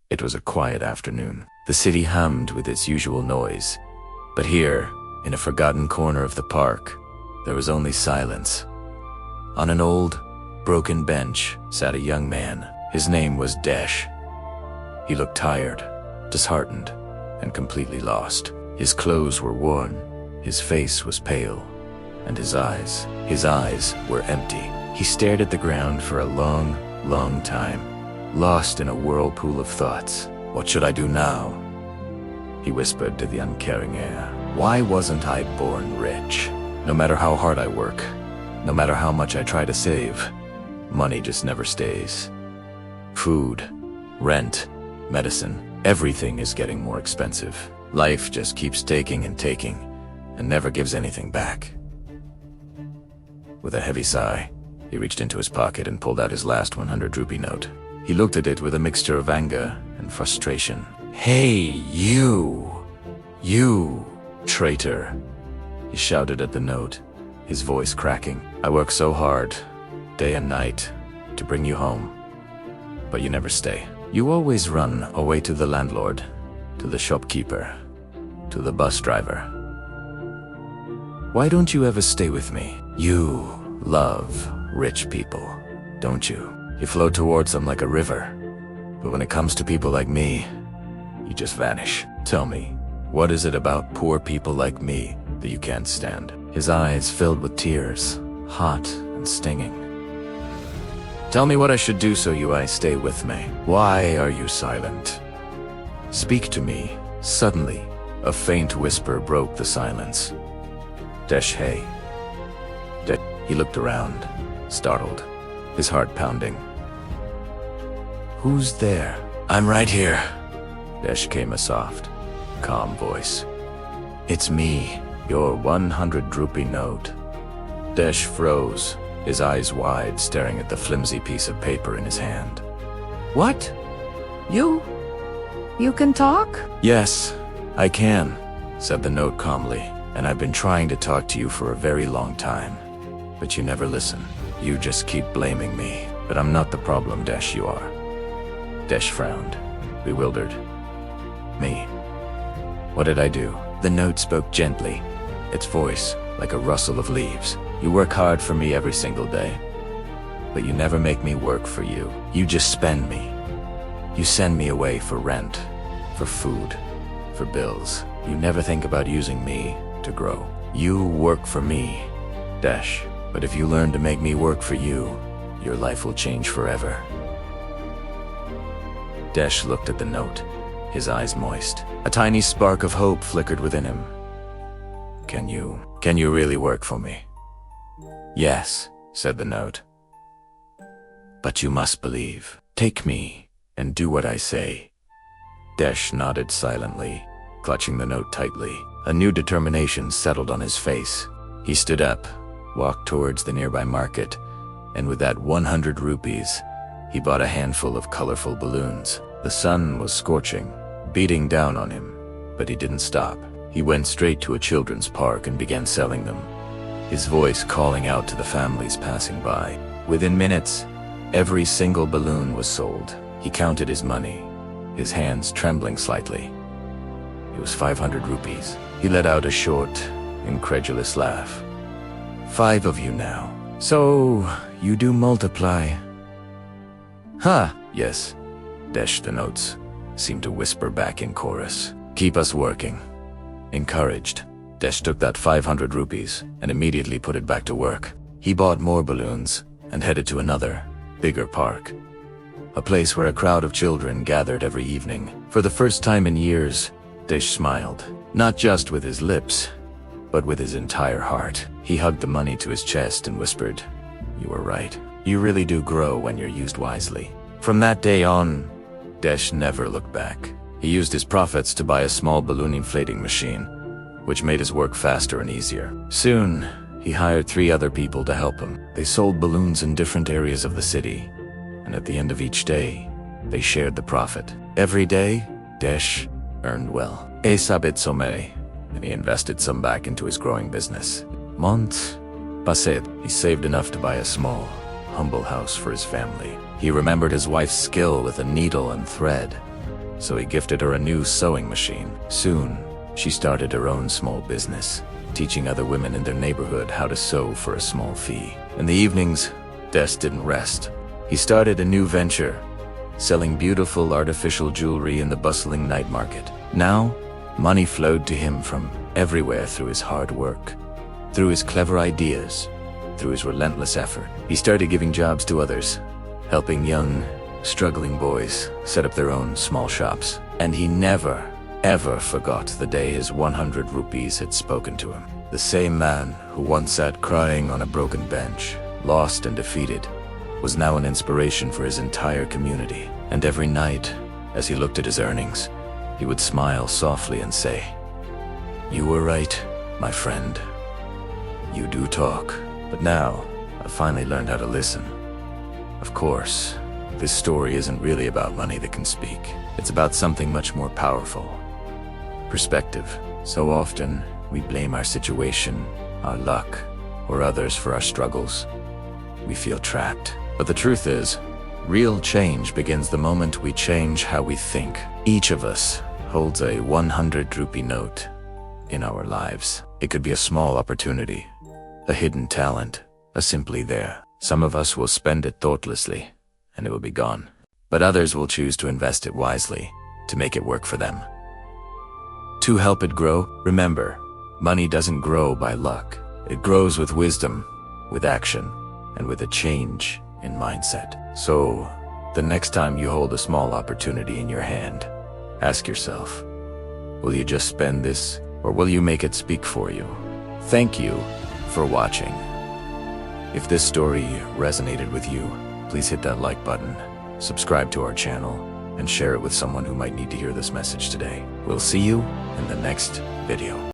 It was a quiet afternoon. The city hummed with its usual noise. But here, in a forgotten corner of the park, there was only silence. On an old, broken bench sat a young man. His name was Desh. He looked tired, disheartened, and completely lost. His clothes were worn, his face was pale, and his eyes were empty. He stared at the ground for a long, long time, lost in a whirlpool of thoughts. What should I do now? He whispered to the uncaring air. Why wasn't I born rich? No matter how hard I work, no matter how much I try to save, money just never stays. Food, rent, medicine, everything is getting more expensive. Life just keeps taking and never gives anything back. With a heavy sigh, he reached into his pocket and pulled out his last 100 rupee note. He looked at it with a mixture of anger and frustration. Hey, you traitor, he shouted at the note, his voice cracking. I work so hard, day and night, to bring you home, but you never stay. You always run away to the landlord, to the shopkeeper, to the bus driver. Why don't you ever stay with me? You love rich people, don't you? You flow towards them like a river, but when it comes to people like me, you just vanish. Tell me, what is it about poor people like me that you can't stand? His eyes filled with tears, hot and stinging. Tell me what I should do so you stay with me. Why are you silent? Speak to me. Suddenly, a faint whisper broke the silence. Desh, hey. He looked around, startled, his heart pounding. Who's there? I'm right here. Desh came a soft, calm voice. It's me, your 100 rupee note. Desh froze, his eyes wide, staring at the flimsy piece of paper in his hand. What? You can talk? Yes, I can, said the note calmly, and I've been trying to talk to you for a very long time. But you never listen. You just keep blaming me. But I'm not the problem, Desh, you are. Desh frowned, bewildered. Me? What did I do? The note spoke gently, its voice like a rustle of leaves. You work hard for me every single day, but you never make me work for you. You just spend me. You send me away for rent, for food, for bills. You never think about using me to grow. You work for me, Desh. But if you learn to make me work for you, your life will change forever. Desh looked at the note, his eyes moist. A tiny spark of hope flickered within him. Can you really work for me? Yes, said the note. But you must believe. Take me and do what I say. Desh nodded silently, clutching the note tightly. A new determination settled on his face. He stood up, walked towards the nearby market, and with that 100 rupees, he bought a handful of colorful balloons. The sun was scorching, beating down on him, but he didn't stop. He went straight to a children's park and began selling them, his voice calling out to the families passing by. Within minutes, every single balloon was sold. He counted his money, his hands trembling slightly. It was 500 rupees. He let out a short, incredulous laugh. 5 of you now. So, you do multiply. Huh, yes. Desh, the notes seemed to whisper back in chorus. Keep us working. Encouraged, Desh took that 500 rupees and immediately put it back to work. He bought more balloons and headed to another, bigger park. A place where a crowd of children gathered every evening. For the first time in years, Desh smiled. Not just with his lips, but with his entire heart. He hugged the money to his chest and whispered, You were right. You really do grow when you're used wisely. From that day on, Desh never looked back. He used his profits to buy a small balloon inflating machine, which made his work faster and easier. Soon, he hired 3 other people to help him. They sold balloons in different areas of the city, and at the end of each day, they shared the profit. Every day, Desh earned well. Sabit sommeil, and he invested some back into his growing business. Months passed. He saved enough to buy a small, humble house for his family. He remembered his wife's skill with a needle and thread, so he gifted her a new sewing machine. Soon, she started her own small business, teaching other women in their neighborhood how to sew for a small fee. In the evenings, Des didn't rest. He started a new venture, selling beautiful artificial jewelry in the bustling night market. Now, money flowed to him from everywhere through his hard work, through his clever ideas, through his relentless effort. He started giving jobs to others, helping young, struggling boys set up their own small shops. And he never, ever forgot the day his 100 rupees had spoken to him. The same man who once sat crying on a broken bench, lost and defeated, was now an inspiration for his entire community. And every night, as he looked at his earnings, he would smile softly and say, "You were right, my friend. You do talk." But now, I've finally learned how to listen. Of course, this story isn't really about money that can speak. It's about something much more powerful. Perspective. So often, we blame our situation, our luck, or others for our struggles. We feel trapped. But the truth is, real change begins the moment we change how we think. Each of us holds a 100 rupee note in our lives. It could be a small opportunity, a hidden talent, a simply there. Some of us will spend it thoughtlessly, and it will be gone. But others will choose to invest it wisely, to make it work for them. To help it grow, remember, money doesn't grow by luck. It grows with wisdom, with action, and with a change in mindset. So, the next time you hold a small opportunity in your hand, ask yourself, will you just spend this, or will you make it speak for you? Thank you for watching. If this story resonated with you, please hit that like button, subscribe to our channel, and share it with someone who might need to hear this message today. We'll see you in the next video.